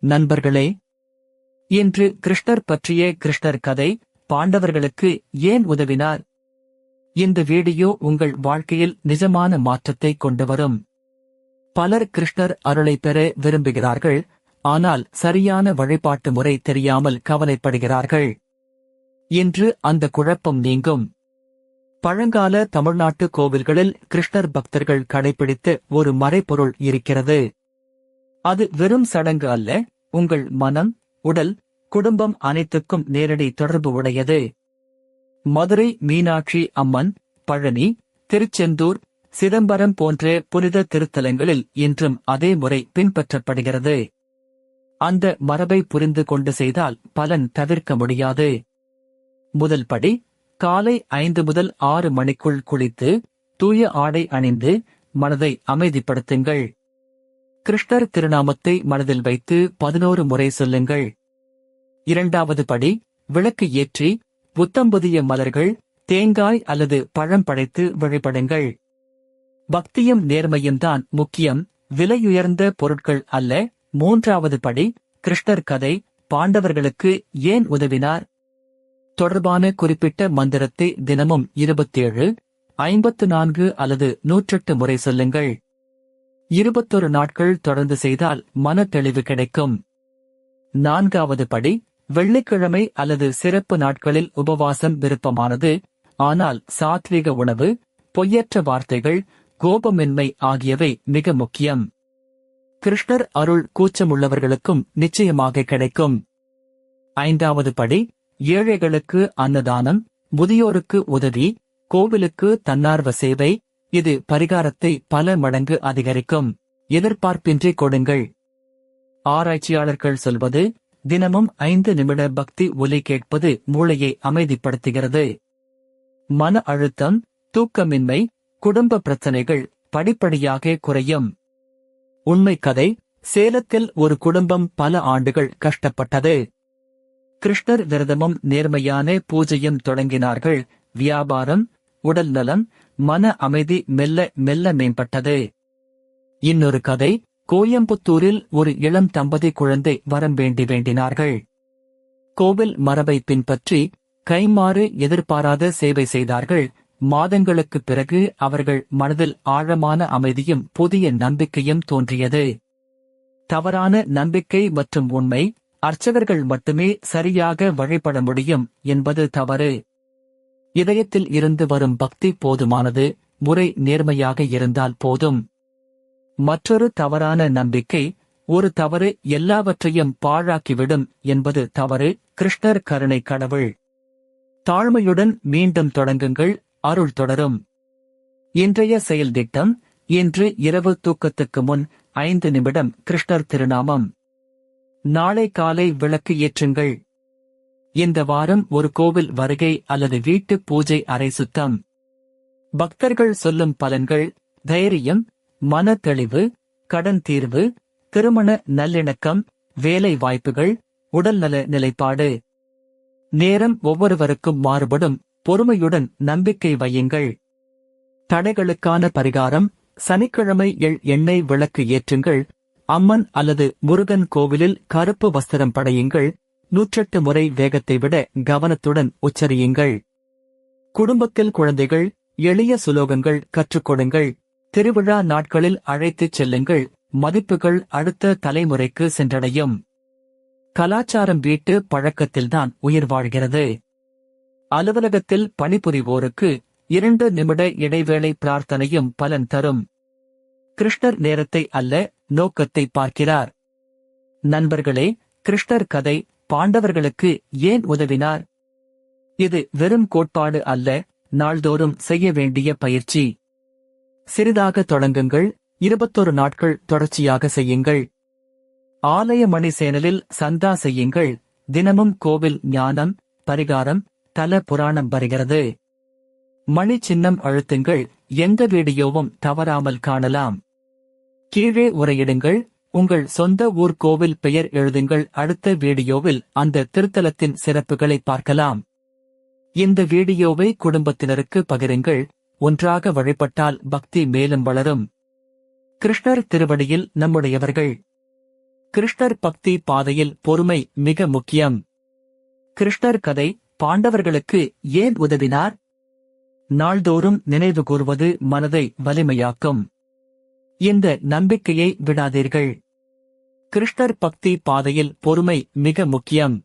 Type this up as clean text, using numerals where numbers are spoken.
நண்பர்களே, இன்று கிருஷ்ணர் பற்றிய கிருஷ்ணர் கதை, பாண்டவர்களுக்கு ஏன் உதவினார்? இந்த வீடியோ உங்கள் வாழ்க்கையில் நிஜமான மாற்றத்தை கொண்டு வரும். பலர் கிருஷ்ணர் அருளை பெற விரும்புகிறார்கள், ஆனால் சரியான வழிபாட்டு முறை தெரியாமல் கவலைப்படுகிறார்கள். இன்று அந்த குழப்பம் நீங்கும். பழங்கால தமிழ்நாட்டு கோவில்களில் கிருஷ்ணர் பக்தர்கள் கடைபிடித்த ஒரு மறைபொருள் இருக்கிறது. அது வெறும் சடங்கு அல்ல, உங்கள் மனம், உடல், குடும்பம் அனைத்துக்கும் நேரடி தொடர்பு உடையது. மதுரை மீனாட்சி அம்மன், பழனி, திருச்செந்தூர், சிதம்பரம் போன்ற புனித திருத்தலங்களில் இன்றும் அதே முறை பின்பற்றப்படுகிறது. அந்த மரபை புரிந்து கொண்டு செய்தால் பலன் தவிர்க்க முடியாது. முதல் படி, காலை 5 முதல் 6 மணிக்குள் குளித்து, தூய ஆடை அணிந்து, மனதை அமைதிப்படுத்துங்கள். கிருஷ்ணர் திருநாமத்தை மனதில் வைத்து 11 முறை சொல்லுங்கள். இரண்டாவது படி, விளக்கு ஏற்றி, புத்தம்புதிய மலர்கள், தேங்காய் அல்லது பழம் படைத்து வழிபடுங்கள். பக்தியும் நேர்மையும் தான் முக்கியம், விலையுயர்ந்த பொருட்கள் அல்ல. மூன்றாவது படி, கிருஷ்ணர் கதை, பாண்டவர்களுக்கு ஏன் உதவினார் தொடர்பான குறிப்பிட்ட மந்திரத்தை தினமும் 27, 54 அல்லது 108 முறை சொல்லுங்கள். 21 நாட்கள் தொடர்ந்து செய்தால் மன தெளிவு கிடைக்கும். நான்காவது படி, வெள்ளிக்கிழமை அல்லது சிறப்பு நாட்களில் உபவாசம் விருப்பமானது, ஆனால் சாத்விக உணவு, பொய்யற்ற வார்த்தைகள், கோபமின்மை ஆகியவை மிக முக்கியம். கிருஷ்ணர் அருள் கூச்சமுள்ளவர்களுக்கும் நிச்சயமாக கிடைக்கும். ஐந்தாவது படி, ஏழைகளுக்கு அன்னதானம், முதியோருக்கு உதவி, கோவிலுக்கு தன்னார்வ சேவை. இது பரிகாரத்தை பல மடங்கு அதிகரிக்கும். எதிர்பார்ப்பின்றி கொடுங்கள். ஆராய்ச்சியாளர்கள் சொல்வது, தினமும் 5 நிமிட பக்தி ஒலி கேட்பது மூளையை அமைதிப்படுத்துகிறது. மன அழுத்தம், தூக்கமின்மை, குடும்ப பிரச்சனைகள் படிப்படியாக குறையும். உண்மை கதை, சேலத்தில் ஒரு குடும்பம் பல ஆண்டுகள் கஷ்டப்பட்டது. கிருஷ்ணர் விரதமும் நேர்மையான பூஜையும் தொடங்கினார்கள். வியாபாரம், உடல் நலம், மன அமைதி மெல்ல மெல்ல மேம்பட்டது. இன்னொரு கதை, கோயம்புத்தூரில் ஒரு இளம் தம்பதி குழந்தை வரம் வேண்டினார்கள். கோவில் மரபை பின்பற்றி கைமாறு எதிர்பாராத சேவை செய்தார்கள். மாதங்களுக்குப் பிறகு அவர்கள் மனதில் ஆழமான அமைதியும் புதிய நம்பிக்கையும் தோன்றியது. தவறான நம்பிக்கை மற்றும் உண்மை, அர்ச்சகர்கள் மட்டுமே சரியாக வழிபட முடியும் என்பது தவறு. இதயத்தில் இருந்து வரும் பக்தி போதுமானது, முறை நேர்மையாக இருந்தால் போதும். மற்றொரு தவறான நம்பிக்கை, ஒரு தவறு எல்லாவற்றையும் பாழாக்கிவிடும் என்பது தவறு. கிருஷ்ணர் கருணை கடவுள். தாழ்மையுடன் மீண்டும் தொடங்குங்கள், அருள் தொடரும். இன்றைய செயல் திட்டம், இன்று இரவு தூக்கத்துக்கு முன் 5 நிமிடம் கிருஷ்ணர் திருநாமம். நாளை காலை விளக்கு ஏற்றுங்கள். இந்த வாரம் ஒரு கோவில் வருகை அல்லது வீட்டு பூஜை அறை சுத்தம். பக்தர்கள் சொல்லும் பலன்கள், தைரியம், மன தெளிவு, கடன் தீர்வு, திருமண நல்லிணக்கம், வேலை வாய்ப்புகள், உடல்நல நிலைப்பாடு. நேரம் ஒவ்வொருவருக்கும் மாறுபடும், பொறுமையுடன் நம்பிக்கை வையுங்கள். தடைகளுக்கான பரிகாரம், சனிக்கிழமை எண்ணெய் விளக்கு ஏற்றுங்கள். அம்மன் அல்லது முருகன் கோவிலில் கருப்பு வஸ்திரம் படையுங்கள். 108 முறை வேகத்தை விட கவனத்துடன் உச்சரியுங்கள். குடும்பத்தில் குழந்தைகள், எளிய சுலோகங்கள் கற்றுக் கொடுங்கள். திருவிழா நாட்களில் அழைத்துச் செல்லுங்கள். மதிப்புகள் அடுத்த தலைமுறைக்கு சென்றடையும். கலாச்சாரம் வீட்டு பழக்கத்தில்தான் உயிர் வாழ்கிறது. அலுவலகத்தில் பணிபுரிவோருக்கு 2 நிமிட இடைவேளை பிரார்த்தனையும் பலன் தரும். கிருஷ்ணர் நேரத்தை அல்ல, நோக்கத்தை பார்க்கிறார். நண்பர்களே, கிருஷ்ணர் கதை, பாண்டவர்களுக்கு ஏன் உதவினார்? இது வெறும் கோட்பாடு அல்ல, நாள்தோறும் செய்ய வேண்டிய பயிற்சி. சிறிதாக தொடங்குங்கள், 21 நாட்கள் தொடர்ச்சியாக செய்யுங்கள். ஆலய மணி சேனலில் சந்தா செய்யுங்கள். தினமும் கோவில் ஞானம், பரிகாரம், தல புராணம் வருகிறது. மணி சின்னம் அழுத்துங்கள், எந்த வீடியோவும் தவறாமல் காணலாம். கீழே உரையிடுங்கள், உங்கள் சொந்த ஊர் கோவில் பெயர் எழுதுங்கள். அடுத்த வீடியோவில் அந்த திருத்தலத்தின் சிறப்புகளை பார்க்கலாம். இந்த வீடியோவை குடும்பத்தினருக்கு பகிருங்கள். ஒன்றாக வழிபட்டால் பக்தி மேலும் வளரும். கிருஷ்ணர் திருவடியில் நம்முடையவர்கள். கிருஷ்ணர் பக்தி பாதையில் பொறுமை மிக முக்கியம். கிருஷ்ணர் கதை பாண்டவர்களுக்கு ஏன் உதவினார்? நாள்தோறும் நினைவு கூர்வது மனதை வலிமையாக்கும். இந்த நம்பிக்கையை விடாதீர்கள். கிருஷ்ணர் பக்தி பாதையில் பொறுமை மிக முக்கியம்.